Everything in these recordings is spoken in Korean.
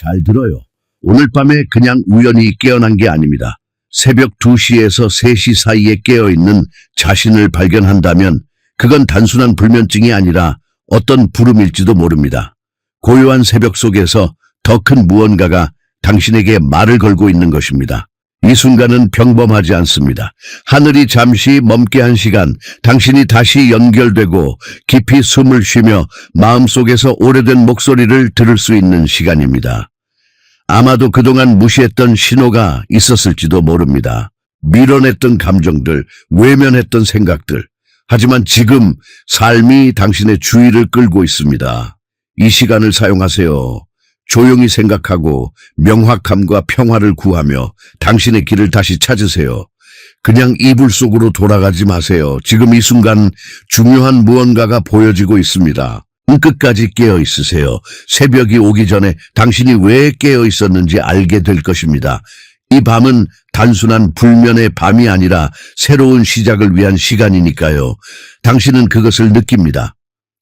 잘 들어요. 오늘 밤에 그냥 우연히 깨어난 게 아닙니다. 새벽 2시에서 3시 사이에 깨어있는 자신을 발견한다면 그건 단순한 불면증이 아니라 어떤 부름일지도 모릅니다. 고요한 새벽 속에서 더 큰 무언가가 당신에게 말을 걸고 있는 것입니다. 이 순간은 평범하지 않습니다. 하늘이 잠시 멈게 한 시간, 당신이 다시 연결되고 깊이 숨을 쉬며 마음속에서 오래된 목소리를 들을 수 있는 시간입니다. 아마도 그동안 무시했던 신호가 있었을지도 모릅니다. 밀어냈던 감정들, 외면했던 생각들. 하지만 지금 삶이 당신의 주의를 끌고 있습니다. 이 시간을 사용하세요. 조용히 생각하고 명확함과 평화를 구하며 당신의 길을 다시 찾으세요. 그냥 이불 속으로 돌아가지 마세요. 지금 이 순간 중요한 무언가가 보여지고 있습니다. 끝까지 깨어 있으세요. 새벽이 오기 전에 당신이 왜 깨어 있었는지 알게 될 것입니다. 이 밤은 단순한 불면의 밤이 아니라 새로운 시작을 위한 시간이니까요. 당신은 그것을 느낍니다.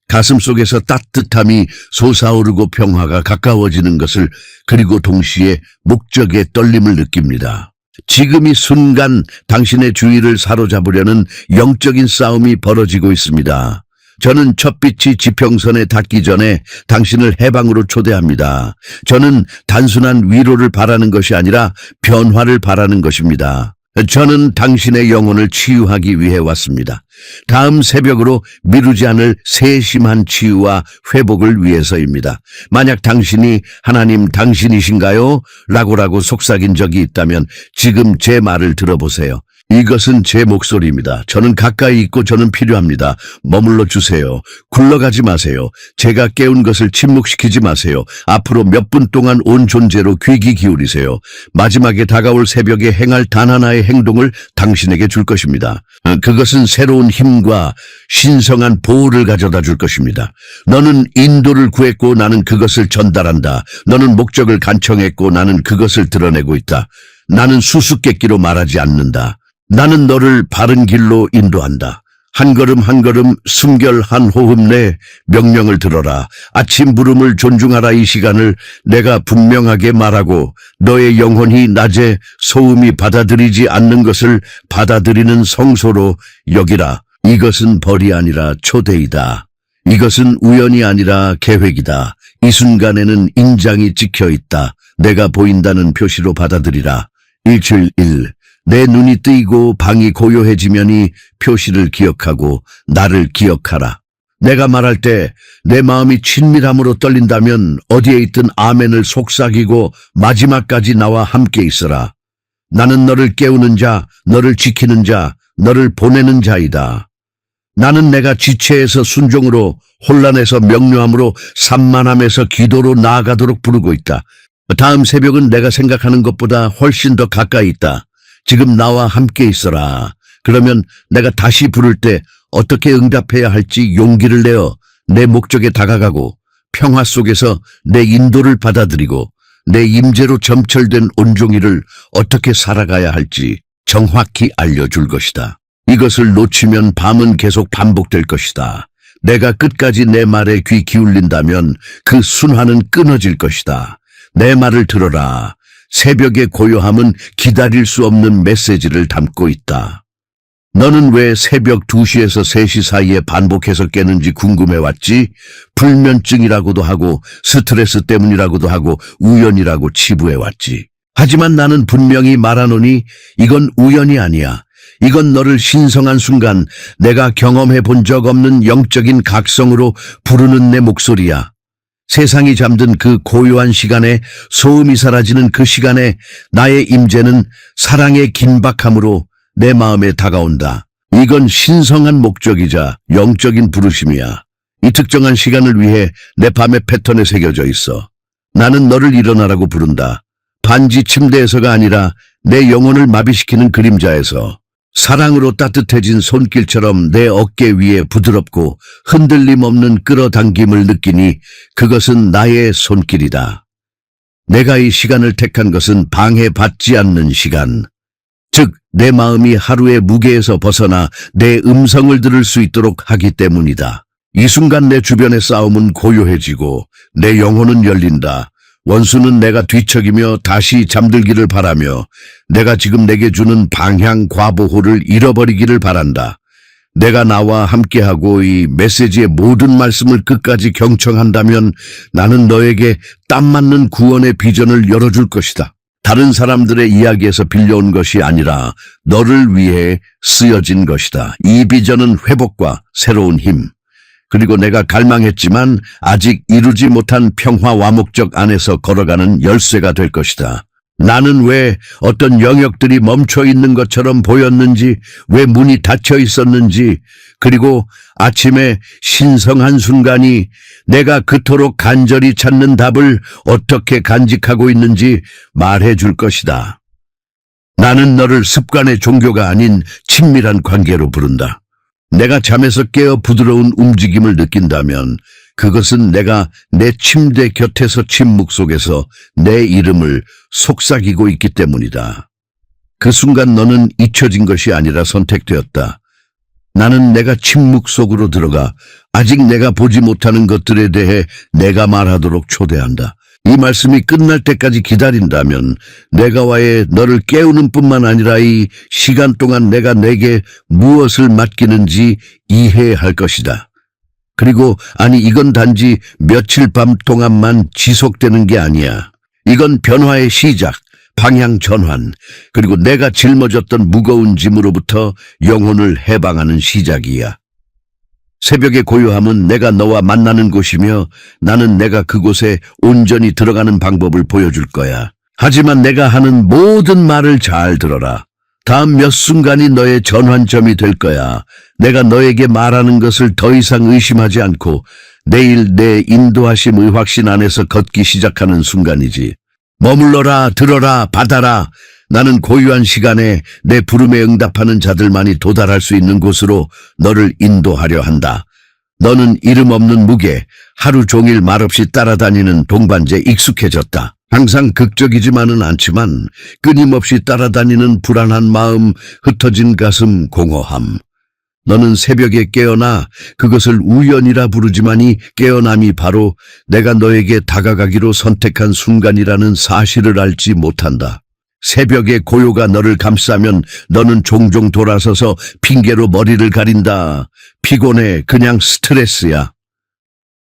가슴 속에서 따뜻함이 솟아오르고 평화가 가까워지는 것을, 그리고 동시에 목적의 떨림을 느낍니다. 지금 이 순간 당신의 주의를 사로잡으려는 영적인 싸움이 벌어지고 있습니다. 저는 첫 빛이 지평선에 닿기 전에 당신을 해방으로 초대합니다. 저는 단순한 위로를 바라는 것이 아니라 변화를 바라는 것입니다. 저는 당신의 영혼을 치유하기 위해 왔습니다. 다음 새벽으로 미루지 않을 세심한 치유와 회복을 위해서입니다. 만약 당신이 하나님 당신이신가요? 라고 속삭인 적이 있다면 지금 제 말을 들어보세요. 이것은 제 목소리입니다. 저는 가까이 있고 저는 필요합니다. 머물러 주세요. 굴러가지 마세요. 제가 깨운 것을 침묵시키지 마세요. 앞으로 몇 분 동안 온 존재로 귀 기울이세요. 마지막에 다가올 새벽에 행할 단 하나의 행동을 당신에게 줄 것입니다. 그것은 새로운 힘과 신성한 보호를 가져다 줄 것입니다. 너는 인도를 구했고 나는 그것을 전달한다. 너는 목적을 간청했고 나는 그것을 드러내고 있다. 나는 수수께끼로 말하지 않는다. 나는 너를 바른 길로 인도한다. 한 걸음 한 걸음 숨결 한 호흡 내 명령을 들어라. 아침 부름을 존중하라. 이 시간을 내가 분명하게 말하고 너의 영혼이 낮에 소음이 받아들이지 않는 것을 받아들이는 성소로 여기라. 이것은 벌이 아니라 초대이다. 이것은 우연이 아니라 계획이다. 이 순간에는 인장이 찍혀있다. 내가 보인다는 표시로 받아들이라. 171. 내 눈이 뜨이고 방이 고요해지면이 표시를 기억하고 나를 기억하라. 내가 말할 때 내 마음이 친밀함으로 떨린다면 어디에 있든 아멘을 속삭이고 마지막까지 나와 함께 있어라. 나는 너를 깨우는 자, 너를 지키는 자, 너를 보내는 자이다. 나는 내가 지체에서 순종으로, 혼란에서 명료함으로, 산만함에서 기도로 나아가도록 부르고 있다. 다음 새벽은 내가 생각하는 것보다 훨씬 더 가까이 있다. 지금 나와 함께 있어라. 그러면 내가 다시 부를 때 어떻게 응답해야 할지 용기를 내어 내 목적에 다가가고 평화 속에서 내 인도를 받아들이고 내 임재로 점철된 온종일을 어떻게 살아가야 할지 정확히 알려줄 것이다. 이것을 놓치면 밤은 계속 반복될 것이다. 내가 끝까지 내 말에 귀 기울인다면 그 순환은 끊어질 것이다. 내 말을 들어라. 새벽의 고요함은 기다릴 수 없는 메시지를 담고 있다. 너는 왜 새벽 2시에서 3시 사이에 반복해서 깨는지 궁금해왔지? 불면증이라고도 하고 스트레스 때문이라고도 하고 우연이라고 치부해왔지. 하지만 나는 분명히 말하노니 이건 우연이 아니야. 이건 너를 신성한 순간, 내가 경험해 본 적 없는 영적인 각성으로 부르는 내 목소리야. 세상이 잠든 그 고요한 시간에, 소음이 사라지는 그 시간에 나의 임재는 사랑의 긴박함으로 내 마음에 다가온다. 이건 신성한 목적이자 영적인 부르심이야. 이 특정한 시간을 위해 내 밤의 패턴에 새겨져 있어. 나는 너를 일어나라고 부른다. 반지 침대에서가 아니라 내 영혼을 마비시키는 그림자에서. 사랑으로 따뜻해진 손길처럼 내 어깨 위에 부드럽고 흔들림 없는 끌어당김을 느끼니 그것은 나의 손길이다. 내가 이 시간을 택한 것은 방해받지 않는 시간. 즉, 내 마음이 하루의 무게에서 벗어나 내 음성을 들을 수 있도록 하기 때문이다. 이 순간 내 주변의 싸움은 고요해지고 내 영혼은 열린다. 원수는 내가 뒤척이며 다시 잠들기를 바라며 내가 지금 내게 주는 방향 과보호를 잃어버리기를 바란다. 내가 나와 함께하고 이 메시지의 모든 말씀을 끝까지 경청한다면 나는 너에게 딱 맞는 구원의 비전을 열어줄 것이다. 다른 사람들의 이야기에서 빌려온 것이 아니라 너를 위해 쓰여진 것이다. 이 비전은 회복과 새로운 힘, 그리고 내가 갈망했지만 아직 이루지 못한 평화와 목적 안에서 걸어가는 열쇠가 될 것이다. 나는 왜 어떤 영역들이 멈춰 있는 것처럼 보였는지, 왜 문이 닫혀 있었는지, 그리고 아침에 신성한 순간이 내가 그토록 간절히 찾는 답을 어떻게 간직하고 있는지 말해 줄 것이다. 나는 너를 습관의 종교가 아닌 친밀한 관계로 부른다. 내가 잠에서 깨어 부드러운 움직임을 느낀다면 그것은 내가 내 침대 곁에서 침묵 속에서 내 이름을 속삭이고 있기 때문이다. 그 순간 너는 잊혀진 것이 아니라 선택되었다. 나는 내가 침묵 속으로 들어가 아직 내가 보지 못하는 것들에 대해 내가 말하도록 초대한다. 이 말씀이 끝날 때까지 기다린다면 내가와의 너를 깨우는 뿐만 아니라 이 시간 동안 내가 내게 무엇을 맡기는지 이해할 것이다. 그리고 이건 단지 며칠 밤 동안만 지속되는 게 아니야. 이건 변화의 시작, 방향 전환, 그리고 내가 짊어졌던 무거운 짐으로부터 영혼을 해방하는 시작이야. 새벽의 고요함은 내가 너와 만나는 곳이며 나는 내가 그곳에 온전히 들어가는 방법을 보여줄 거야. 하지만 내가 하는 모든 말을 잘 들어라. 다음 몇 순간이 너의 전환점이 될 거야. 내가 너에게 말하는 것을 더 이상 의심하지 않고 내일 내 인도하심의 확신 안에서 걷기 시작하는 순간이지. 머물러라, 들어라, 받아라. 나는 고유한 시간에 내 부름에 응답하는 자들만이 도달할 수 있는 곳으로 너를 인도하려 한다. 너는 이름 없는 무게, 하루 종일 말없이 따라다니는 동반자에 익숙해졌다. 항상 극적이지만은 않지만 끊임없이 따라다니는 불안한 마음, 흩어진 가슴, 공허함. 너는 새벽에 깨어나 그것을 우연이라 부르지만 이 깨어남이 바로 내가 너에게 다가가기로 선택한 순간이라는 사실을 알지 못한다. 새벽의 고요가 너를 감싸면 너는 종종 돌아서서 핑계로 머리를 가린다. 피곤해, 그냥 스트레스야.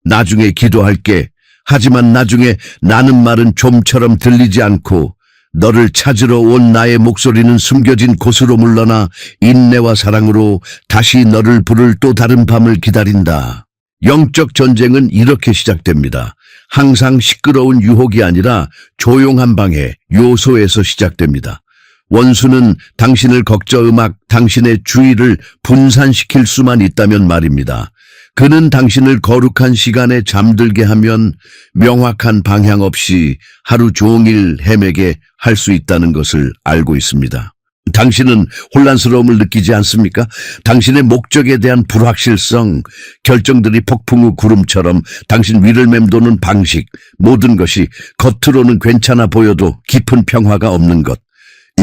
나중에 기도할게. 하지만 나중에 나는 말은 좀처럼 들리지 않고 너를 찾으러 온 나의 목소리는 숨겨진 곳으로 물러나 인내와 사랑으로 다시 너를 부를 또 다른 밤을 기다린다. 영적 전쟁은 이렇게 시작됩니다. 항상 시끄러운 유혹이 아니라 조용한 방해, 요소에서 시작됩니다. 원수는 당신을 걱정음악, 당신의 주의를 분산시킬 수만 있다면 말입니다. 그는 당신을 거룩한 시간에 잠들게 하면 명확한 방향 없이 하루 종일 헤매게 할 수 있다는 것을 알고 있습니다. 당신은 혼란스러움을 느끼지 않습니까? 당신의 목적에 대한 불확실성, 결정들이 폭풍우 구름처럼 당신 위를 맴도는 방식, 모든 것이 겉으로는 괜찮아 보여도 깊은 평화가 없는 것.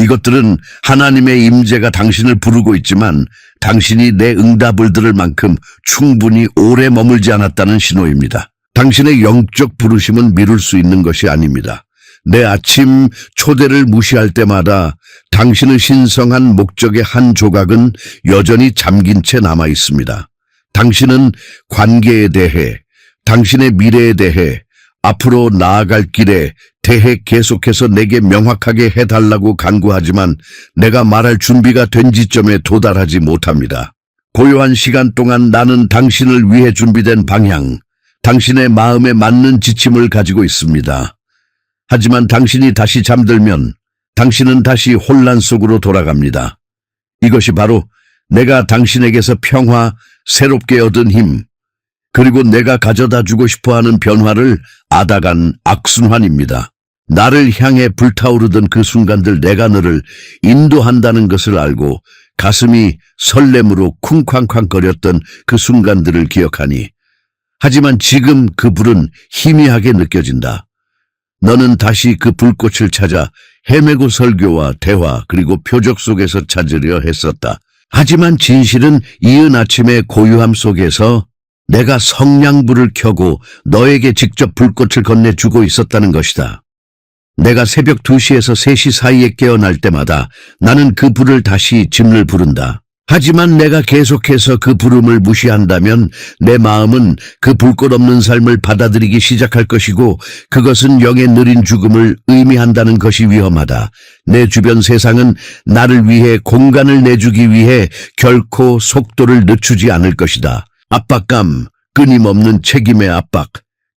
이것들은 하나님의 임재가 당신을 부르고 있지만 당신이 내 응답을 들을 만큼 충분히 오래 머물지 않았다는 신호입니다. 당신의 영적 부르심은 미룰 수 있는 것이 아닙니다. 내 아침 초대를 무시할 때마다 당신의 신성한 목적의 한 조각은 여전히 잠긴 채 남아 있습니다. 당신은 관계에 대해, 당신의 미래에 대해, 앞으로 나아갈 길에 대해 계속해서 내게 명확하게 해달라고 간구하지만 내가 말할 준비가 된 지점에 도달하지 못합니다. 고요한 시간 동안 나는 당신을 위해 준비된 방향, 당신의 마음에 맞는 지침을 가지고 있습니다. 하지만 당신이 다시 잠들면 당신은 다시 혼란 속으로 돌아갑니다. 이것이 바로 내가 당신에게서 평화, 새롭게 얻은 힘, 그리고 내가 가져다 주고 싶어하는 변화를 앗아간 악순환입니다. 나를 향해 불타오르던 그 순간들 내가 너를 인도한다는 것을 알고 가슴이 설렘으로 쿵쾅쾅거렸던 그 순간들을 기억하니 하지만 지금 그 불은 희미하게 느껴진다. 너는 다시 그 불꽃을 찾아 헤매고 설교와 대화 그리고 표적 속에서 찾으려 했었다. 하지만 진실은 이은 아침의 고요함 속에서 내가 성냥불을 켜고 너에게 직접 불꽃을 건네주고 있었다는 것이다. 내가 새벽 2시에서 3시 사이에 깨어날 때마다 나는 그 불을 다시 짐을 부른다. 하지만 내가 계속해서 그 부름을 무시한다면 내 마음은 그 불꽃 없는 삶을 받아들이기 시작할 것이고 그것은 영의 느린 죽음을 의미한다는 것이 위험하다. 내 주변 세상은 나를 위해 공간을 내주기 위해 결코 속도를 늦추지 않을 것이다. 압박감, 끊임없는 책임의 압박,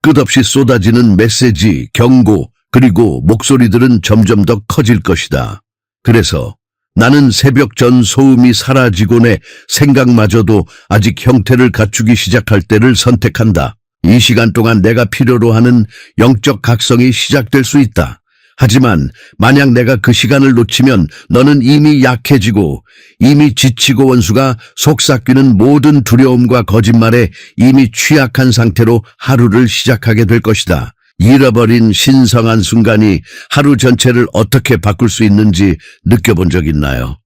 끝없이 쏟아지는 메시지, 경고, 그리고 목소리들은 점점 더 커질 것이다. 그래서 나는 새벽 전 소음이 사라지고 내 생각마저도 아직 형태를 갖추기 시작할 때를 선택한다. 이 시간 동안 내가 필요로 하는 영적 각성이 시작될 수 있다. 하지만 만약 내가 그 시간을 놓치면 너는 이미 약해지고 이미 지치고 원수가 속삭이는 모든 두려움과 거짓말에 이미 취약한 상태로 하루를 시작하게 될 것이다. 잃어버린 신성한 순간이 하루 전체를 어떻게 바꿀 수 있는지 느껴본 적 있나요?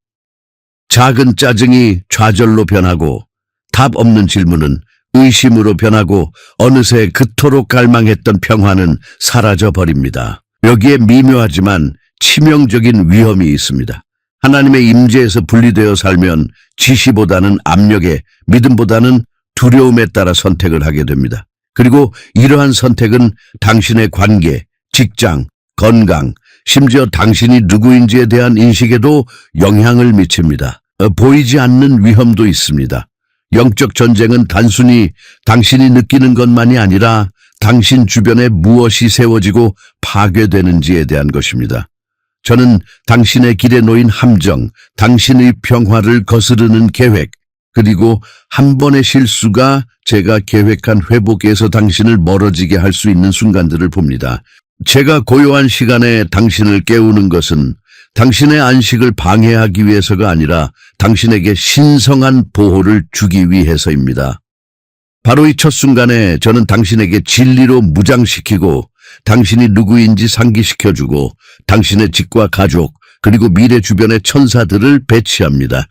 작은 짜증이 좌절로 변하고 답 없는 질문은 의심으로 변하고 어느새 그토록 갈망했던 평화는 사라져버립니다. 여기에 미묘하지만 치명적인 위험이 있습니다. 하나님의 임재에서 분리되어 살면 지시보다는 압력에, 믿음보다는 두려움에 따라 선택을 하게 됩니다. 그리고 이러한 선택은 당신의 관계, 직장, 건강, 심지어 당신이 누구인지에 대한 인식에도 영향을 미칩니다. 보이지 않는 위험도 있습니다. 영적 전쟁은 단순히 당신이 느끼는 것만이 아니라 당신 주변에 무엇이 세워지고 파괴되는지에 대한 것입니다. 저는 당신의 길에 놓인 함정, 당신의 평화를 거스르는 계획, 그리고 한 번의 실수가 제가 계획한 회복에서 당신을 멀어지게 할 수 있는 순간들을 봅니다. 제가 고요한 시간에 당신을 깨우는 것은 당신의 안식을 방해하기 위해서가 아니라 당신에게 신성한 보호를 주기 위해서입니다. 바로 이 첫 순간에 저는 당신에게 진리로 무장시키고 당신이 누구인지 상기시켜주고 당신의 직과 가족 그리고 미래 주변의 천사들을 배치합니다.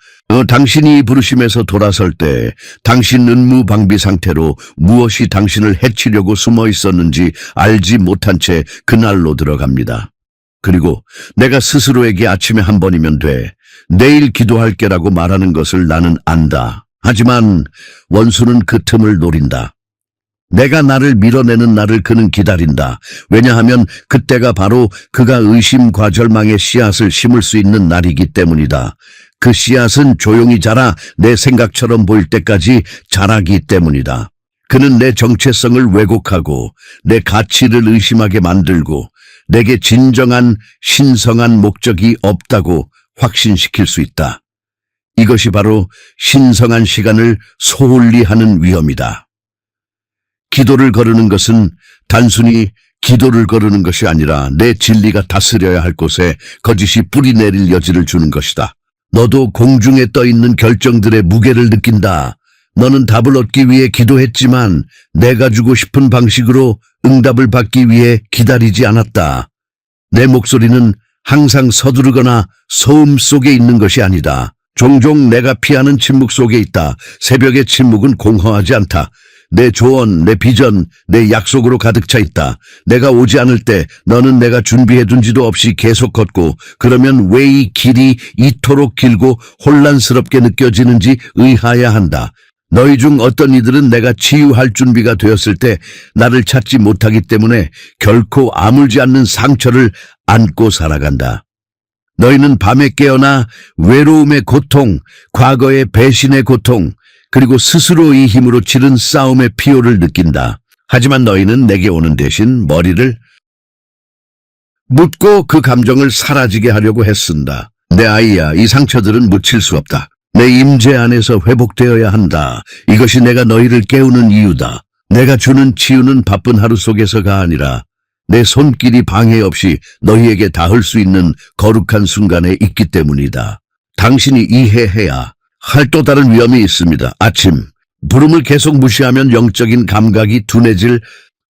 당신이 이 부르심에서 돌아설 때 당신 은무방비 상태로 무엇이 당신을 해치려고 숨어 있었는지 알지 못한 채 그날로 들어갑니다. 그리고 내가 스스로에게 아침에 한 번이면 돼. 내일 기도할게라고 말하는 것을 나는 안다. 하지만 원수는 그 틈을 노린다. 내가 나를 밀어내는 날을 그는 기다린다. 왜냐하면 그때가 바로 그가 의심과 절망의 씨앗을 심을 수 있는 날이기 때문이다. 그 씨앗은 조용히 자라 내 생각처럼 보일 때까지 자라기 때문이다. 그는 내 정체성을 왜곡하고 내 가치를 의심하게 만들고 내게 진정한 신성한 목적이 없다고 확신시킬 수 있다. 이것이 바로 신성한 시간을 소홀히 하는 위험이다. 기도를 거르는 것은 단순히 기도를 거르는 것이 아니라 내 진리가 다스려야 할 곳에 거짓이 뿌리 내릴 여지를 주는 것이다. 너도 공중에 떠 있는 결정들의 무게를 느낀다. 너는 답을 얻기 위해 기도했지만 내가 주고 싶은 방식으로 응답을 받기 위해 기다리지 않았다. 내 목소리는 항상 서두르거나 소음 속에 있는 것이 아니다. 종종 내가 피하는 침묵 속에 있다. 새벽의 침묵은 공허하지 않다. 내 조언, 내 비전, 내 약속으로 가득 차 있다. 내가 오지 않을 때 너는 내가 준비해둔 지도 없이 계속 걷고 그러면 왜 이 길이 이토록 길고 혼란스럽게 느껴지는지 의아해야 한다. 너희 중 어떤 이들은 내가 치유할 준비가 되었을 때 나를 찾지 못하기 때문에 결코 아물지 않는 상처를 안고 살아간다. 너희는 밤에 깨어나 외로움의 고통, 과거의 배신의 고통, 그리고 스스로의 힘으로 치른 싸움의 피로를 느낀다. 하지만 너희는 내게 오는 대신 머리를 묻고 그 감정을 사라지게 하려고 애쓴다. 내 아이야, 이 상처들은 묻힐 수 없다. 내 임재 안에서 회복되어야 한다. 이것이 내가 너희를 깨우는 이유다. 내가 주는 치유는 바쁜 하루 속에서가 아니라 내 손길이 방해 없이 너희에게 닿을 수 있는 거룩한 순간에 있기 때문이다. 당신이 이해해야 할 또 다른 위험이 있습니다. 아침, 부름을 계속 무시하면 영적인 감각이 둔해질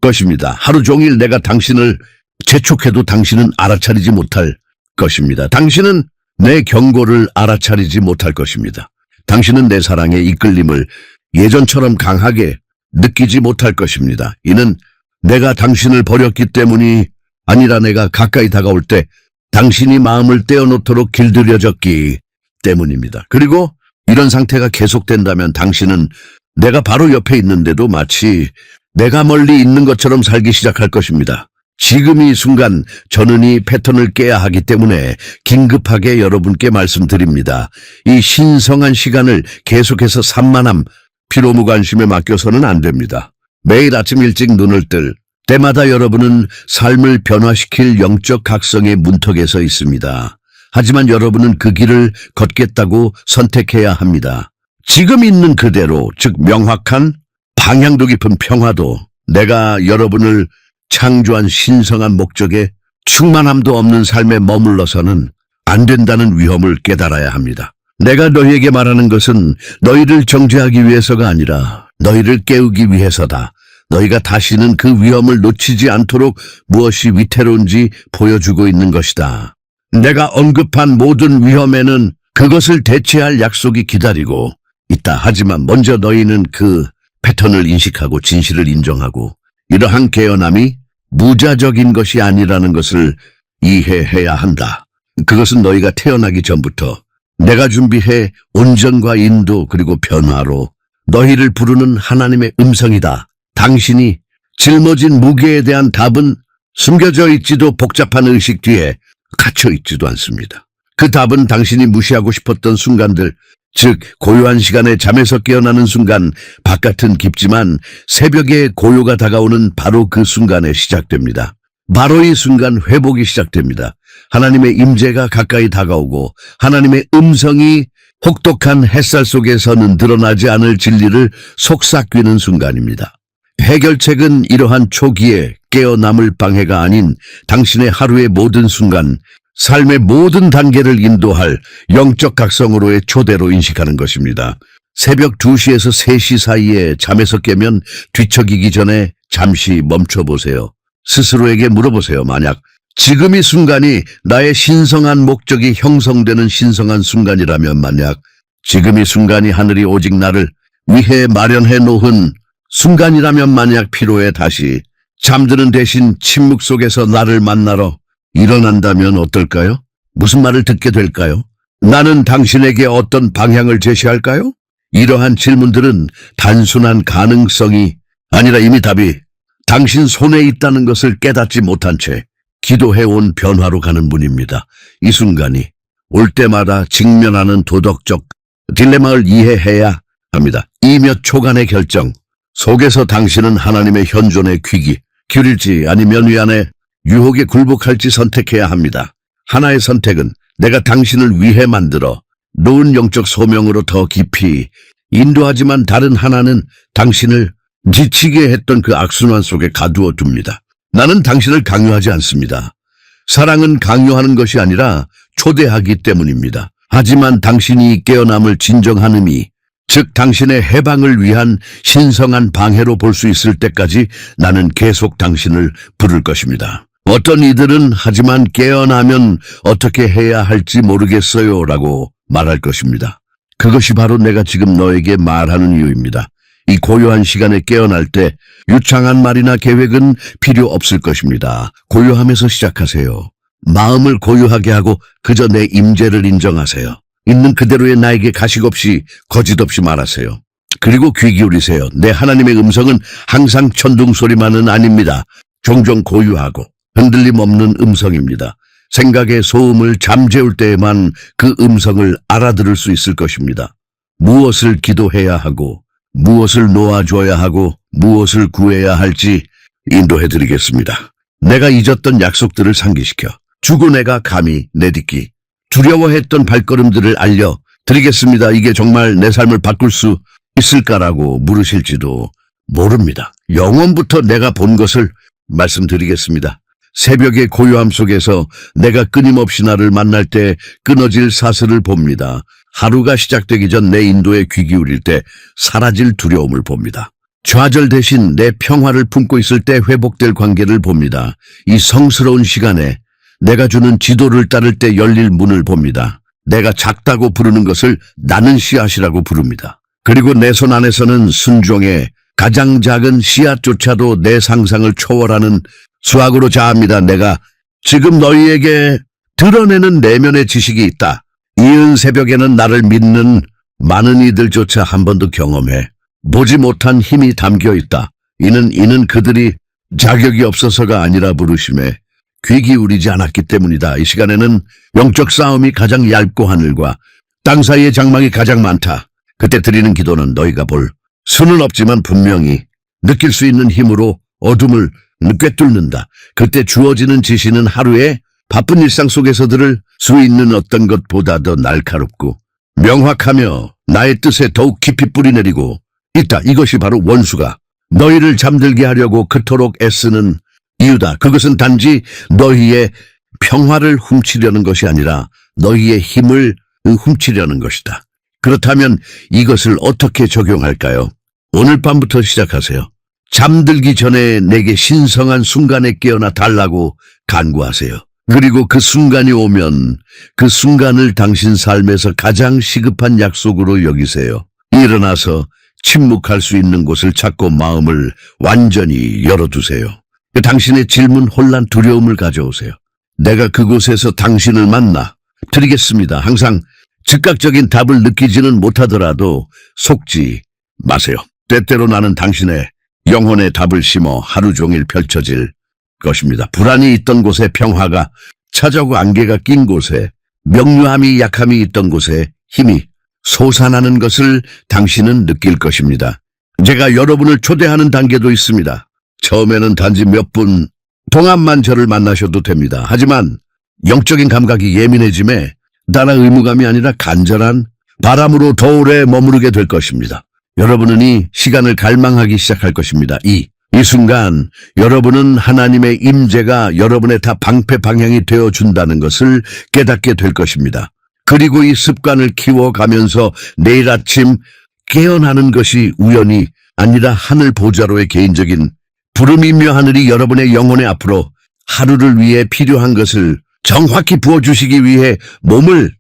것입니다. 하루 종일 내가 당신을 재촉해도 당신은 알아차리지 못할 것입니다. 당신은 내 경고를 알아차리지 못할 것입니다. 당신은 내 사랑의 이끌림을 예전처럼 강하게 느끼지 못할 것입니다. 이는 내가 당신을 버렸기 때문이 아니라 내가 가까이 다가올 때 당신이 마음을 떼어놓도록 길들여졌기 때문입니다. 그리고 이런 상태가 계속된다면 당신은 내가 바로 옆에 있는데도 마치 내가 멀리 있는 것처럼 살기 시작할 것입니다. 지금 이 순간 저는 이 패턴을 깨야 하기 때문에 긴급하게 여러분께 말씀드립니다. 이 신성한 시간을 계속해서 산만함, 피로무관심에 맡겨서는 안 됩니다. 매일 아침 일찍 눈을 뜰 때마다 여러분은 삶을 변화시킬 영적 각성의 문턱에 서 있습니다. 하지만 여러분은 그 길을 걷겠다고 선택해야 합니다. 지금 있는 그대로, 즉 명확한 방향도 깊은 평화도, 내가 여러분을 창조한 신성한 목적에 충만함도 없는 삶에 머물러서는 안 된다는 위험을 깨달아야 합니다. 내가 너희에게 말하는 것은 너희를 정죄하기 위해서가 아니라 너희를 깨우기 위해서다. 너희가 다시는 그 위험을 놓치지 않도록 무엇이 위태로운지 보여주고 있는 것이다. 내가 언급한 모든 위험에는 그것을 대체할 약속이 기다리고 있다. 하지만 먼저 너희는 그 패턴을 인식하고 진실을 인정하고 이러한 깨어남이 무자적인 것이 아니라는 것을 이해해야 한다. 그것은 너희가 태어나기 전부터 내가 준비해 온전과 인도 그리고 변화로 너희를 부르는 하나님의 음성이다. 당신이 짊어진 무게에 대한 답은 숨겨져 있지도 복잡한 의식 뒤에 갇혀 있지도 않습니다. 그 답은 당신이 무시하고 싶었던 순간들, 즉 고요한 시간에 잠에서 깨어나는 순간, 바깥은 깊지만 새벽에 고요가 다가오는 바로 그 순간에 시작됩니다. 바로 이 순간 회복이 시작됩니다. 하나님의 임재가 가까이 다가오고 하나님의 음성이 혹독한 햇살 속에서는 드러나지 않을 진리를 속삭이는 순간입니다. 해결책은 이러한 초기에 깨어남을 방해가 아닌 당신의 하루의 모든 순간, 삶의 모든 단계를 인도할 영적 각성으로의 초대로 인식하는 것입니다. 새벽 2시에서 3시 사이에 잠에서 깨면 뒤척이기 전에 잠시 멈춰보세요. 스스로에게 물어보세요. 만약 지금 이 순간이 나의 신성한 목적이 형성되는 신성한 순간이라면, 만약 지금 이 순간이 하늘이 오직 나를 위해 마련해 놓은 순간이라면, 만약 피로에 다시 잠드는 대신 침묵 속에서 나를 만나러 일어난다면 어떨까요? 무슨 말을 듣게 될까요? 나는 당신에게 어떤 방향을 제시할까요? 이러한 질문들은 단순한 가능성이 아니라 이미 답이 당신 손에 있다는 것을 깨닫지 못한 채 기도해온 변화로 가는 분입니다. 이 순간이 올 때마다 직면하는 도덕적 딜레마를 이해해야 합니다. 이 몇 초간의 결정 속에서 당신은 하나님의 현존의 귀기 기울일지 아니면 위안의 유혹에 굴복할지 선택해야 합니다. 하나의 선택은 내가 당신을 위해 만들어 놓은 영적 소명으로 더 깊이 인도하지만, 다른 하나는 당신을 지치게 했던 그 악순환 속에 가두어 둡니다. 나는 당신을 강요하지 않습니다. 사랑은 강요하는 것이 아니라 초대하기 때문입니다. 하지만 당신이 깨어남을 진정한 의미, 즉 당신의 해방을 위한 신성한 방해로 볼 수 있을 때까지 나는 계속 당신을 부를 것입니다. 어떤 이들은 하지만 깨어나면 어떻게 해야 할지 모르겠어요 라고 말할 것입니다. 그것이 바로 내가 지금 너에게 말하는 이유입니다. 이 고요한 시간에 깨어날 때 유창한 말이나 계획은 필요 없을 것입니다. 고요함에서 시작하세요. 마음을 고요하게 하고 그저 내 임재를 인정하세요. 있는 그대로의 나에게 가식 없이 거짓 없이 말하세요. 그리고 귀 기울이세요. 내 하나님의 음성은 항상 천둥 소리만은 아닙니다. 종종 고요하고 흔들림 없는 음성입니다. 생각의 소음을 잠재울 때에만 그 음성을 알아들을 수 있을 것입니다. 무엇을 기도해야 하고 무엇을 놓아줘야 하고 무엇을 구해야 할지 인도해드리겠습니다. 내가 잊었던 약속들을 상기시켜 주고 내가 감히 내딛기 두려워했던 발걸음들을 알려드리겠습니다. 이게 정말 내 삶을 바꿀 수 있을까라고 물으실지도 모릅니다. 영원부터 내가 본 것을 말씀드리겠습니다. 새벽의 고요함 속에서 내가 끊임없이 나를 만날 때 끊어질 사슬을 봅니다. 하루가 시작되기 전 내 인도에 귀 기울일 때 사라질 두려움을 봅니다. 좌절 대신 내 평화를 품고 있을 때 회복될 관계를 봅니다. 이 성스러운 시간에 내가 주는 지도를 따를 때 열릴 문을 봅니다. 내가 작다고 부르는 것을 나는 씨앗이라고 부릅니다. 그리고 내 손 안에서는 순종의 가장 작은 씨앗조차도 내 상상을 초월하는 수학으로 자합니다. 내가 지금 너희에게 드러내는 내면의 지식이 있다. 이은 새벽에는 나를 믿는 많은 이들조차 한 번도 경험해 보지 못한 힘이 담겨 있다. 이는 그들이 자격이 없어서가 아니라 부르심에 귀 기울이지 않았기 때문이다. 이 시간에는 영적 싸움이 가장 얇고 하늘과 땅 사이의 장막이 가장 많다. 그때 드리는 기도는 너희가 볼 수는 없지만 분명히 느낄 수 있는 힘으로 어둠을 꿰뚫는다. 그때 주어지는 지시는 하루의 바쁜 일상 속에서 들을 수 있는 어떤 것보다 더 날카롭고 명확하며 나의 뜻에 더욱 깊이 뿌리내리고 있다. 이것이 바로 원수가 너희를 잠들게 하려고 그토록 애쓰는 이유다. 그것은 단지 너희의 평화를 훔치려는 것이 아니라 너희의 힘을 훔치려는 것이다. 그렇다면 이것을 어떻게 적용할까요? 오늘 밤부터 시작하세요. 잠들기 전에 내게 신성한 순간에 깨어나 달라고 간구하세요. 그리고 그 순간이 오면 그 순간을 당신 삶에서 가장 시급한 약속으로 여기세요. 일어나서 침묵할 수 있는 곳을 찾고 마음을 완전히 열어두세요. 당신의 질문, 혼란, 두려움을 가져오세요. 내가 그곳에서 당신을 만나 드리겠습니다. 항상 즉각적인 답을 느끼지는 못하더라도 속지 마세요. 때때로 나는 당신의 영혼의 답을 심어 하루 종일 펼쳐질 것입니다. 불안이 있던 곳에 평화가 찾아오고 안개가 낀 곳에 명료함이 약함이 있던 곳에 힘이 솟아나는 것을 당신은 느낄 것입니다. 제가 여러분을 초대하는 단계도 있습니다. 처음에는 단지 몇 분 동안만 저를 만나셔도 됩니다. 하지만 영적인 감각이 예민해짐에 따라 의무감이 아니라 간절한 바람으로 더 오래 머무르게 될 것입니다. 여러분은 이 시간을 갈망하기 시작할 것입니다. 이 순간 여러분은 하나님의 임재가 여러분의 다 방패 방향이 되어준다는 것을 깨닫게 될 것입니다. 그리고 이 습관을 키워가면서 내일 아침 깨어나는 것이 우연이 아니라 하늘 보좌로의 개인적인 부름이며 하늘이 여러분의 영혼의 앞으로 하루를 위해 필요한 것을 정확히 부어주시기 위해 몸을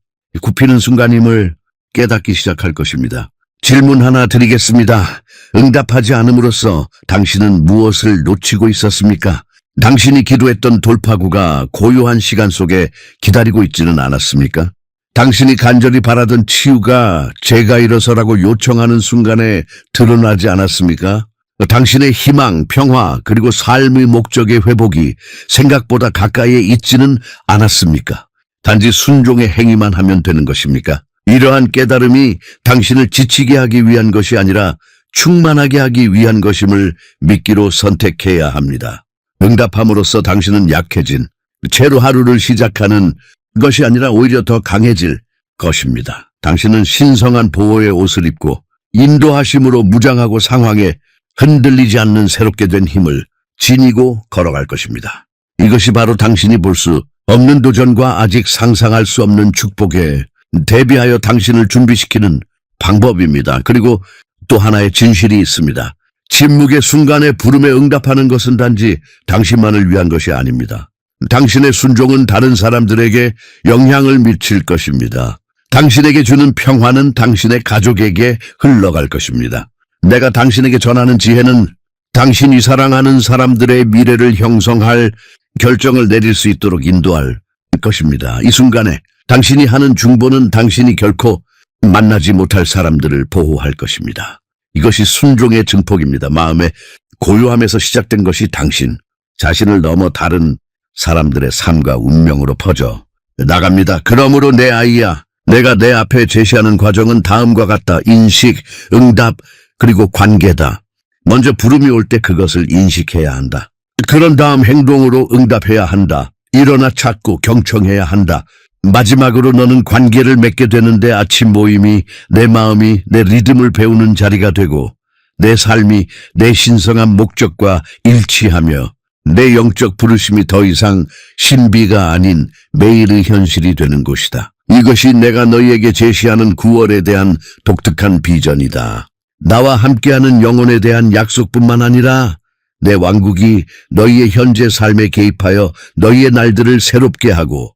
굽히는 순간임을 깨닫기 시작할 것입니다. 질문 하나 드리겠습니다. 응답하지 않음으로써 당신은 무엇을 놓치고 있었습니까? 당신이 기도했던 돌파구가 고요한 시간 속에 기다리고 있지는 않았습니까? 당신이 간절히 바라던 치유가 제가 일어서라고 요청하는 순간에 드러나지 않았습니까? 당신의 희망, 평화, 그리고 삶의 목적의 회복이 생각보다 가까이에 있지는 않았습니까? 단지 순종의 행위만 하면 되는 것입니까? 이러한 깨달음이 당신을 지치게 하기 위한 것이 아니라 충만하게 하기 위한 것임을 믿기로 선택해야 합니다. 응답함으로써 당신은 약해진 채로 하루를 시작하는 것이 아니라 오히려 더 강해질 것입니다. 당신은 신성한 보호의 옷을 입고 인도하심으로 무장하고 상황에 흔들리지 않는 새롭게 된 힘을 지니고 걸어갈 것입니다. 이것이 바로 당신이 볼 수 없는 도전과 아직 상상할 수 없는 축복에 대비하여 당신을 준비시키는 방법입니다. 그리고 또 하나의 진실이 있습니다. 침묵의 순간에 부름에 응답하는 것은 단지 당신만을 위한 것이 아닙니다. 당신의 순종은 다른 사람들에게 영향을 미칠 것입니다. 당신에게 주는 평화는 당신의 가족에게 흘러갈 것입니다. 내가 당신에게 전하는 지혜는 당신이 사랑하는 사람들의 미래를 형성할 결정을 내릴 수 있도록 인도할 것입니다. 이 순간에 당신이 하는 중보는 당신이 결코 만나지 못할 사람들을 보호할 것입니다. 이것이 순종의 증폭입니다. 마음의 고요함에서 시작된 것이 당신 자신을 넘어 다른 사람들의 삶과 운명으로 퍼져 나갑니다. 그러므로 내 아이야, 내가 내 앞에 제시하는 과정은 다음과 같다. 인식, 응답, 그리고 관계다. 먼저 부름이 올 때 그것을 인식해야 한다. 그런 다음 행동으로 응답해야 한다. 일어나 찾고 경청해야 한다. 마지막으로 너는 관계를 맺게 되는데 아침 모임이 내 마음이 내 리듬을 배우는 자리가 되고 내 삶이 내 신성한 목적과 일치하며 내 영적 부르심이 더 이상 신비가 아닌 매일의 현실이 되는 곳이다. 이것이 내가 너희에게 제시하는 9월에 대한 독특한 비전이다. 나와 함께하는 영혼에 대한 약속뿐만 아니라 내 왕국이 너희의 현재 삶에 개입하여 너희의 날들을 새롭게 하고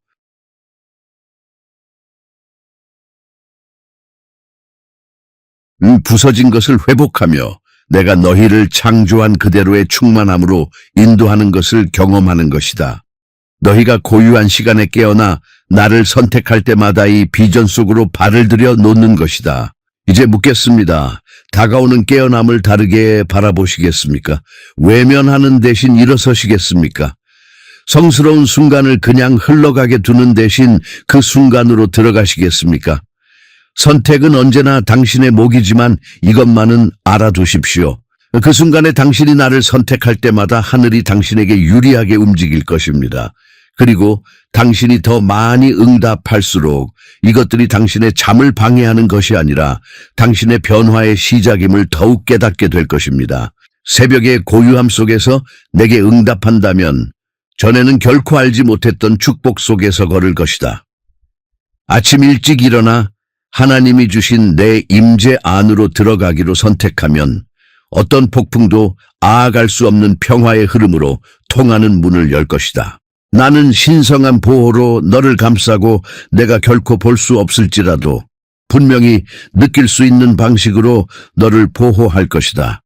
부서진 것을 회복하며 내가 너희를 창조한 그대로의 충만함으로 인도하는 것을 경험하는 것이다. 너희가 고유한 시간에 깨어나 나를 선택할 때마다 이 비전 속으로 발을 들여 놓는 것이다. 이제 묻겠습니다. 다가오는 깨어남을 다르게 바라보시겠습니까? 외면하는 대신 일어서시겠습니까? 성스러운 순간을 그냥 흘러가게 두는 대신 그 순간으로 들어가시겠습니까? 선택은 언제나 당신의 몫이지만 이것만은 알아두십시오. 그 순간에 당신이 나를 선택할 때마다 하늘이 당신에게 유리하게 움직일 것입니다. 그리고 당신이 더 많이 응답할수록 이것들이 당신의 잠을 방해하는 것이 아니라 당신의 변화의 시작임을 더욱 깨닫게 될 것입니다. 새벽의 고요함 속에서 내게 응답한다면 전에는 결코 알지 못했던 축복 속에서 걸을 것이다. 아침 일찍 일어나 하나님이 주신 내 임재 안으로 들어가기로 선택하면 어떤 폭풍도 아아갈 수 없는 평화의 흐름으로 통하는 문을 열 것이다. 나는 신성한 보호로 너를 감싸고 내가 결코 볼 수 없을지라도 분명히 느낄 수 있는 방식으로 너를 보호할 것이다.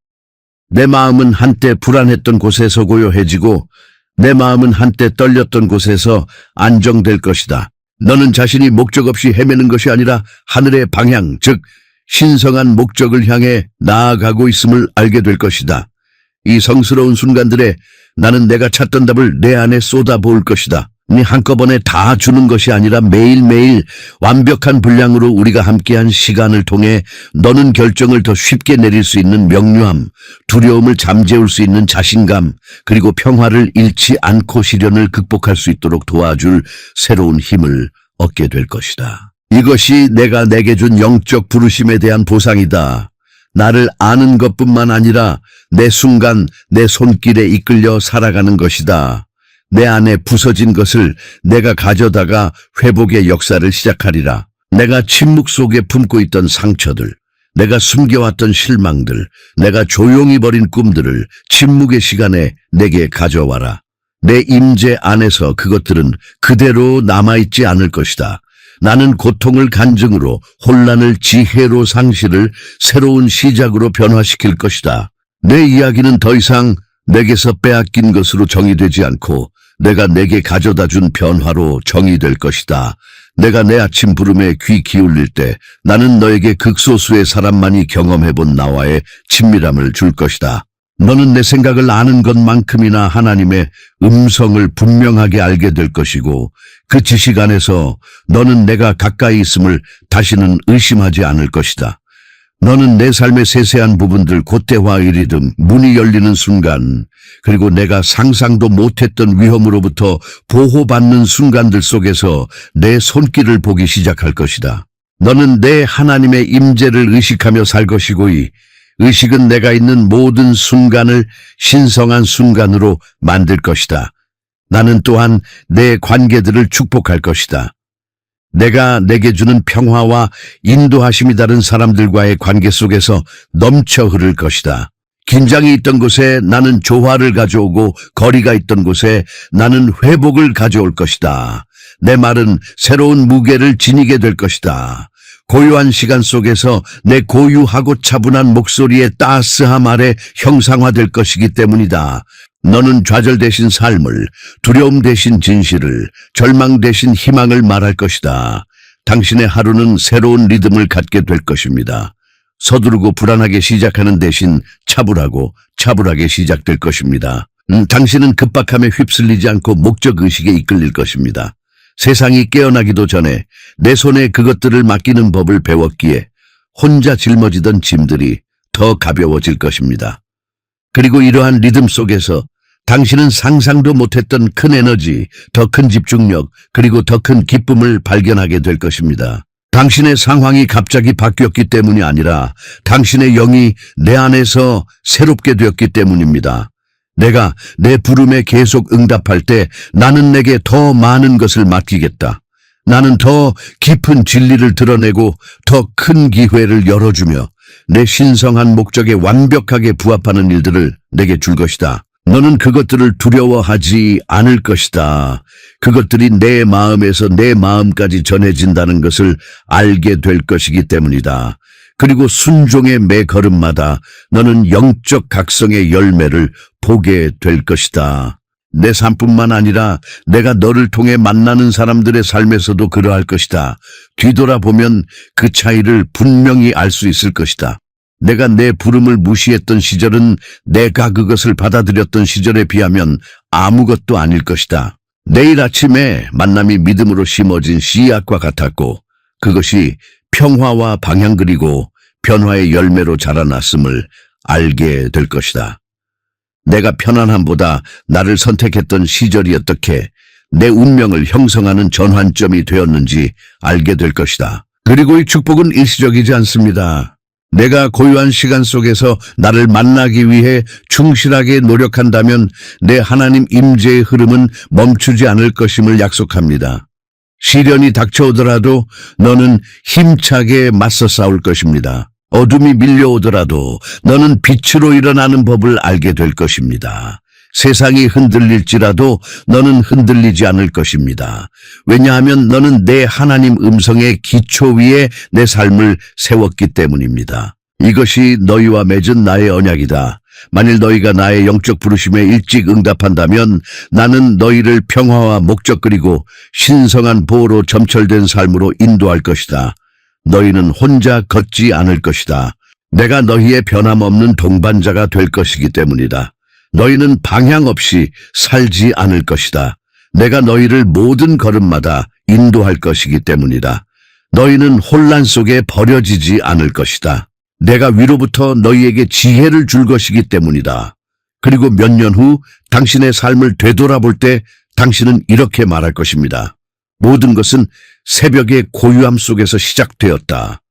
내 마음은 한때 불안했던 곳에서 고요해지고 내 마음은 한때 떨렸던 곳에서 안정될 것이다. 너는 자신이 목적 없이 헤매는 것이 아니라 하늘의 방향, 즉 신성한 목적을 향해 나아가고 있음을 알게 될 것이다. 이 성스러운 순간들에 나는 내가 찾던 답을 내 안에 쏟아부을 것이다. 한꺼번에 다 주는 것이 아니라 매일매일 완벽한 분량으로 우리가 함께한 시간을 통해 너는 결정을 더 쉽게 내릴 수 있는 명료함, 두려움을 잠재울 수 있는 자신감, 그리고 평화를 잃지 않고 시련을 극복할 수 있도록 도와줄 새로운 힘을 얻게 될 것이다. 이것이 내가 내게 준 영적 부르심에 대한 보상이다. 나를 아는 것뿐만 아니라 내 순간, 내 손길에 이끌려 살아가는 것이다. 내 안에 부서진 것을 내가 가져다가 회복의 역사를 시작하리라. 내가 침묵 속에 품고 있던 상처들, 내가 숨겨왔던 실망들, 내가 조용히 버린 꿈들을 침묵의 시간에 내게 가져와라. 내 임재 안에서 그것들은 그대로 남아있지 않을 것이다. 나는 고통을 간증으로, 혼란을 지혜로, 상실을 새로운 시작으로 변화시킬 것이다. 내 이야기는 더 이상 내게서 빼앗긴 것으로 정의되지 않고 내가 내게 가져다 준 변화로 정의될 것이다. 내가 내 아침 부름에 귀 기울일 때 나는 너에게 극소수의 사람만이 경험해본 나와의 친밀함을 줄 것이다. 너는 내 생각을 아는 것만큼이나 하나님의 음성을 분명하게 알게 될 것이고 그 지식 안에서 너는 내가 가까이 있음을 다시는 의심하지 않을 것이다. 너는 내 삶의 세세한 부분들, 곧대화의 리듬, 문이 열리는 순간, 그리고 내가 상상도 못했던 위험으로부터 보호받는 순간들 속에서 내 손길을 보기 시작할 것이다. 너는 내 하나님의 임재를 의식하며 살 것이고 이 의식은 내가 있는 모든 순간을 신성한 순간으로 만들 것이다. 나는 또한 내 관계들을 축복할 것이다. 내가 내게 주는 평화와 인도하심이 다른 사람들과의 관계 속에서 넘쳐 흐를 것이다. 긴장이 있던 곳에 나는 조화를 가져오고 거리가 있던 곳에 나는 회복을 가져올 것이다. 내 말은 새로운 무게를 지니게 될 것이다. 고요한 시간 속에서 내 고유하고 차분한 목소리의 따스함 아래 형상화될 것이기 때문이다. 너는 좌절 대신 삶을, 두려움 대신 진실을, 절망 대신 희망을 말할 것이다. 당신의 하루는 새로운 리듬을 갖게 될 것입니다. 서두르고 불안하게 시작하는 대신 차분하고 차분하게 시작될 것입니다. 당신은 급박함에 휩쓸리지 않고 목적의식에 이끌릴 것입니다. 세상이 깨어나기도 전에 내 손에 그것들을 맡기는 법을 배웠기에 혼자 짊어지던 짐들이 더 가벼워질 것입니다. 그리고 이러한 리듬 속에서 당신은 상상도 못했던 큰 에너지, 더 큰 집중력, 그리고 더 큰 기쁨을 발견하게 될 것입니다. 당신의 상황이 갑자기 바뀌었기 때문이 아니라 당신의 영이 내 안에서 새롭게 되었기 때문입니다. 내가 내 부름에 계속 응답할 때 나는 내게 더 많은 것을 맡기겠다. 나는 더 깊은 진리를 드러내고 더 큰 기회를 열어주며 내 신성한 목적에 완벽하게 부합하는 일들을 내게 줄 것이다. 너는 그것들을 두려워하지 않을 것이다. 그것들이 내 마음에서 내 마음까지 전해진다는 것을 알게 될 것이기 때문이다. 그리고 순종의 매 걸음마다 너는 영적 각성의 열매를 보게 될 것이다. 내 삶뿐만 아니라 내가 너를 통해 만나는 사람들의 삶에서도 그러할 것이다. 뒤돌아보면 그 차이를 분명히 알 수 있을 것이다. 내가 내 부름을 무시했던 시절은 내가 그것을 받아들였던 시절에 비하면 아무것도 아닐 것이다. 내일 아침에 만남이 믿음으로 심어진 씨앗과 같았고 그것이 평화와 방향 그리고 변화의 열매로 자라났음을 알게 될 것이다. 내가 편안함보다 나를 선택했던 시절이 어떻게 내 운명을 형성하는 전환점이 되었는지 알게 될 것이다. 그리고 이 축복은 일시적이지 않습니다. 내가 고요한 시간 속에서 나를 만나기 위해 충실하게 노력한다면 내 하나님 임재의 흐름은 멈추지 않을 것임을 약속합니다. 시련이 닥쳐오더라도 너는 힘차게 맞서 싸울 것입니다. 어둠이 밀려오더라도 너는 빛으로 일어나는 법을 알게 될 것입니다. 세상이 흔들릴지라도 너는 흔들리지 않을 것입니다. 왜냐하면 너는 내 하나님 음성의 기초 위에 내 삶을 세웠기 때문입니다. 이것이 너희와 맺은 나의 언약이다. 만일 너희가 나의 영적 부르심에 일찍 응답한다면 나는 너희를 평화와 목적 그리고 신성한 보호로 점철된 삶으로 인도할 것이다. 너희는 혼자 걷지 않을 것이다. 내가 너희의 변함없는 동반자가 될 것이기 때문이다. 너희는 방향 없이 살지 않을 것이다. 내가 너희를 모든 걸음마다 인도할 것이기 때문이다. 너희는 혼란 속에 버려지지 않을 것이다. 내가 위로부터 너희에게 지혜를 줄 것이기 때문이다. 그리고 몇 년 후 당신의 삶을 되돌아볼 때 당신은 이렇게 말할 것입니다. 모든 것은 새벽의 고요함 속에서 시작되었다.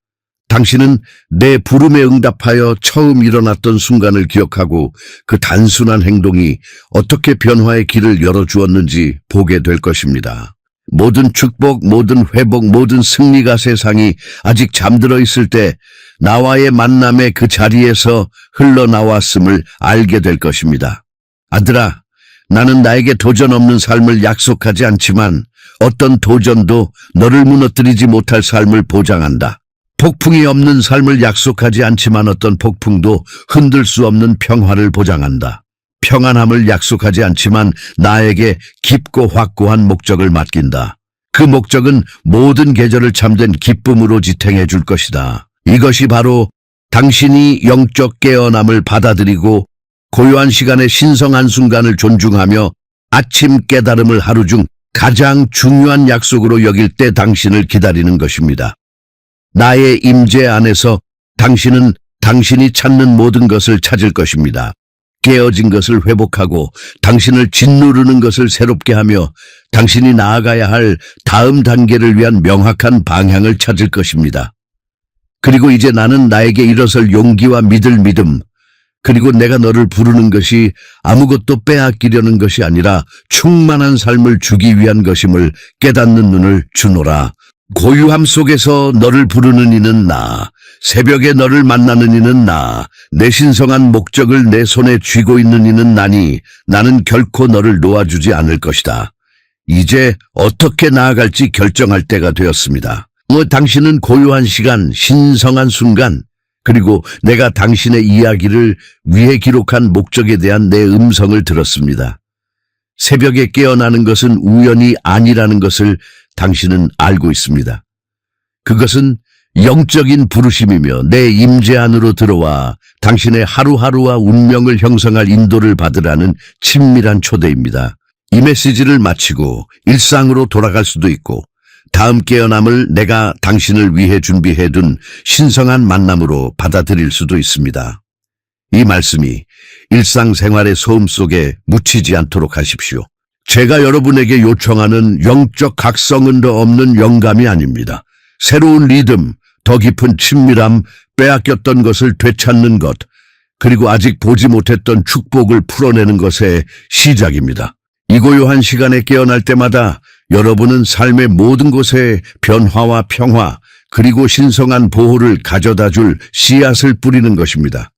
당신은 내 부름에 응답하여 처음 일어났던 순간을 기억하고 그 단순한 행동이 어떻게 변화의 길을 열어주었는지 보게 될 것입니다. 모든 축복, 모든 회복, 모든 승리가 세상이 아직 잠들어 있을 때 나와의 만남의 그 자리에서 흘러나왔음을 알게 될 것입니다. 아들아, 나는 나에게 도전 없는 삶을 약속하지 않지만 어떤 도전도 너를 무너뜨리지 못할 삶을 보장한다. 폭풍이 없는 삶을 약속하지 않지만 어떤 폭풍도 흔들 수 없는 평화를 보장한다. 평안함을 약속하지 않지만 나에게 깊고 확고한 목적을 맡긴다. 그 목적은 모든 계절을 참된 기쁨으로 지탱해 줄 것이다. 이것이 바로 당신이 영적 깨어남을 받아들이고 고요한 시간의 신성한 순간을 존중하며 아침 깨달음을 하루 중 가장 중요한 약속으로 여길 때 당신을 기다리는 것입니다. 나의 임재 안에서 당신은 당신이 찾는 모든 것을 찾을 것입니다. 깨어진 것을 회복하고 당신을 짓누르는 것을 새롭게 하며 당신이 나아가야 할 다음 단계를 위한 명확한 방향을 찾을 것입니다. 그리고 이제 나는 나에게 일어설 용기와 믿을 믿음, 그리고 내가 너를 부르는 것이 아무것도 빼앗기려는 것이 아니라 충만한 삶을 주기 위한 것임을 깨닫는 눈을 주노라. 고요함 속에서 너를 부르는 이는 나, 새벽에 너를 만나는 이는 나, 내 신성한 목적을 내 손에 쥐고 있는 이는 나니 나는 결코 너를 놓아주지 않을 것이다. 이제 어떻게 나아갈지 결정할 때가 되었습니다. 당신은 고요한 시간, 신성한 순간, 그리고 내가 당신의 이야기를 위해 기록한 목적에 대한 내 음성을 들었습니다. 새벽에 깨어나는 것은 우연이 아니라는 것을 당신은 알고 있습니다. 그것은 영적인 부르심이며 내 임재 안으로 들어와 당신의 하루하루와 운명을 형성할 인도를 받으라는 친밀한 초대입니다. 이 메시지를 마치고 일상으로 돌아갈 수도 있고 다음 깨어남을 내가 당신을 위해 준비해둔 신성한 만남으로 받아들일 수도 있습니다. 이 말씀이 일상생활의 소음 속에 묻히지 않도록 하십시오. 제가 여러분에게 요청하는 영적 각성은 더 없는 영감이 아닙니다. 새로운 리듬, 더 깊은 친밀함, 빼앗겼던 것을 되찾는 것, 그리고 아직 보지 못했던 축복을 풀어내는 것의 시작입니다. 이 고요한 시간에 깨어날 때마다 여러분은 삶의 모든 곳에 변화와 평화, 그리고 신성한 보호를 가져다 줄 씨앗을 뿌리는 것입니다.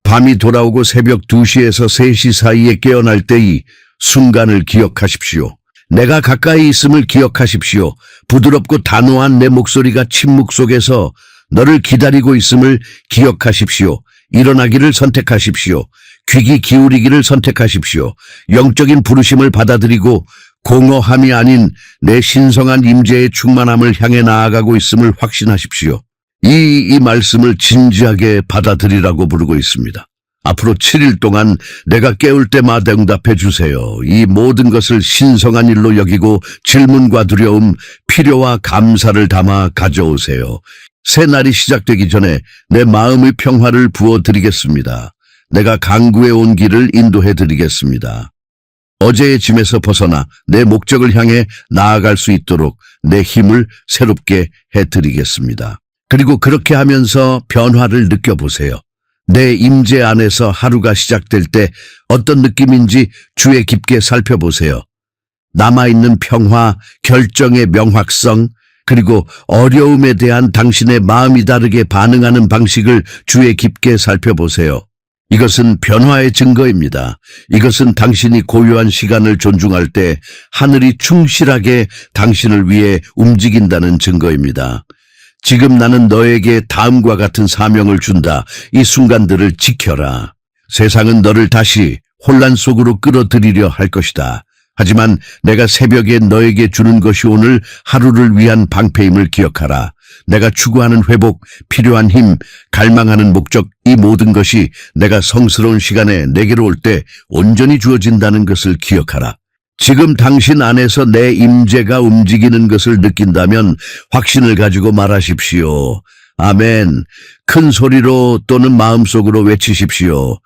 밤이 돌아오고 새벽 2시에서 3시 사이에 깨어날 때의 순간을 기억하십시오. 내가 가까이 있음을 기억하십시오. 부드럽고 단호한 내 목소리가 침묵 속에서 너를 기다리고 있음을 기억하십시오. 일어나기를 선택하십시오. 귀기 기울이기를 선택하십시오. 영적인 부르심을 받아들이고 공허함이 아닌 내 신성한 임재의 충만함을 향해 나아가고 있음을 확신하십시오. 이 말씀을 진지하게 받아들이라고 부르고 있습니다. 앞으로 7일 동안 내가 깨울 때마다 응답해 주세요. 이 모든 것을 신성한 일로 여기고 질문과 두려움, 필요와 감사를 담아 가져오세요. 새 날이 시작되기 전에 내 마음의 평화를 부어드리겠습니다. 내가 강구해 온 길을 인도해 드리겠습니다. 어제의 짐에서 벗어나 내 목적을 향해 나아갈 수 있도록 내 힘을 새롭게 해드리겠습니다. 그리고 그렇게 하면서 변화를 느껴보세요. 내 임재 안에서 하루가 시작될 때 어떤 느낌인지 주의 깊게 살펴보세요. 남아있는 평화, 결정의 명확성, 그리고 어려움에 대한 당신의 마음이 다르게 반응하는 방식을 주의 깊게 살펴보세요. 이것은 변화의 증거입니다. 이것은 당신이 고요한 시간을 존중할 때 하늘이 충실하게 당신을 위해 움직인다는 증거입니다. 지금 나는 너에게 다음과 같은 사명을 준다. 이 순간들을 지켜라. 세상은 너를 다시 혼란 속으로 끌어들이려 할 것이다. 하지만 내가 새벽에 너에게 주는 것이 오늘 하루를 위한 방패임을 기억하라. 내가 추구하는 회복, 필요한 힘, 갈망하는 목적, 이 모든 것이 내가 성스러운 시간에 내게로 올 때 온전히 주어진다는 것을 기억하라. 지금 당신 안에서 내 임재가 움직이는 것을 느낀다면 확신을 가지고 말하십시오. 아멘. 큰 소리로 또는 마음속으로 외치십시오.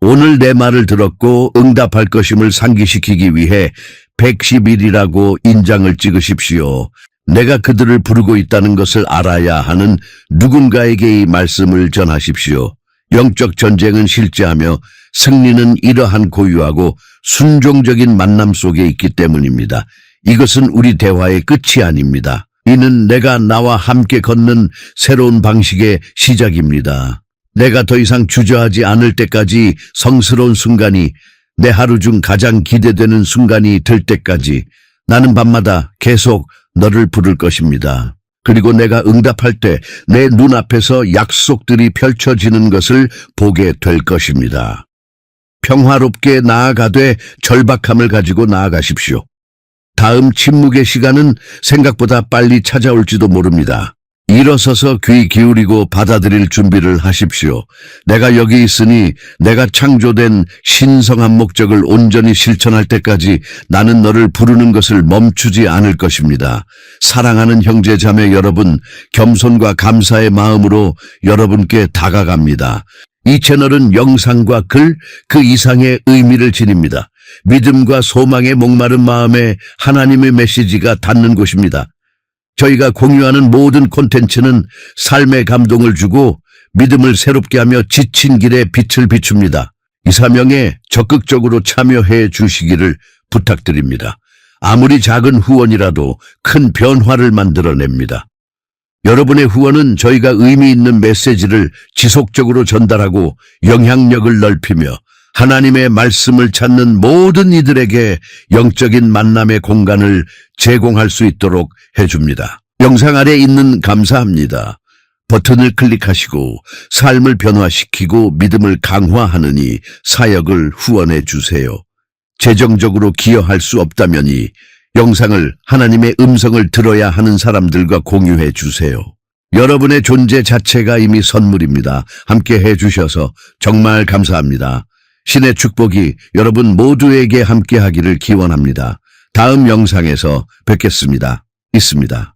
오늘 내 말을 들었고 응답할 것임을 상기시키기 위해 110일이라고 인장을 찍으십시오. 내가 그들을 부르고 있다는 것을 알아야 하는 누군가에게 이 말씀을 전하십시오. 영적 전쟁은 실제하며 승리는 이러한 고유하고 순종적인 만남 속에 있기 때문입니다. 이것은 우리 대화의 끝이 아닙니다. 이는 내가 나와 함께 걷는 새로운 방식의 시작입니다. 내가 더 이상 주저하지 않을 때까지 성스러운 순간이 내 하루 중 가장 기대되는 순간이 될 때까지 나는 밤마다 계속 너를 부를 것입니다. 그리고 내가 응답할 때 내 눈앞에서 약속들이 펼쳐지는 것을 보게 될 것입니다. 평화롭게 나아가되 절박함을 가지고 나아가십시오. 다음 침묵의 시간은 생각보다 빨리 찾아올지도 모릅니다. 일어서서 귀 기울이고 받아들일 준비를 하십시오. 내가 여기 있으니 내가 창조된 신성한 목적을 온전히 실천할 때까지 나는 너를 부르는 것을 멈추지 않을 것입니다. 사랑하는 형제 자매 여러분, 겸손과 감사의 마음으로 여러분께 다가갑니다. 이 채널은 영상과 글, 그 이상의 의미를 지닙니다. 믿음과 소망의 목마른 마음에 하나님의 메시지가 닿는 곳입니다. 저희가 공유하는 모든 콘텐츠는 삶의 감동을 주고 믿음을 새롭게 하며 지친 길에 빛을 비춥니다. 이 사명에 적극적으로 참여해 주시기를 부탁드립니다. 아무리 작은 후원이라도 큰 변화를 만들어냅니다. 여러분의 후원은 저희가 의미 있는 메시지를 지속적으로 전달하고 영향력을 넓히며 하나님의 말씀을 찾는 모든 이들에게 영적인 만남의 공간을 제공할 수 있도록 해줍니다. 영상 아래 있는 감사합니다 버튼을 클릭하시고 삶을 변화시키고 믿음을 강화하느니 사역을 후원해 주세요. 재정적으로 기여할 수 없다면이 영상을 하나님의 음성을 들어야 하는 사람들과 공유해 주세요. 여러분의 존재 자체가 이미 선물입니다. 함께 해주셔서 정말 감사합니다. 신의 축복이 여러분 모두에게 함께하기를 기원합니다. 다음 영상에서 뵙겠습니다. 있습니다.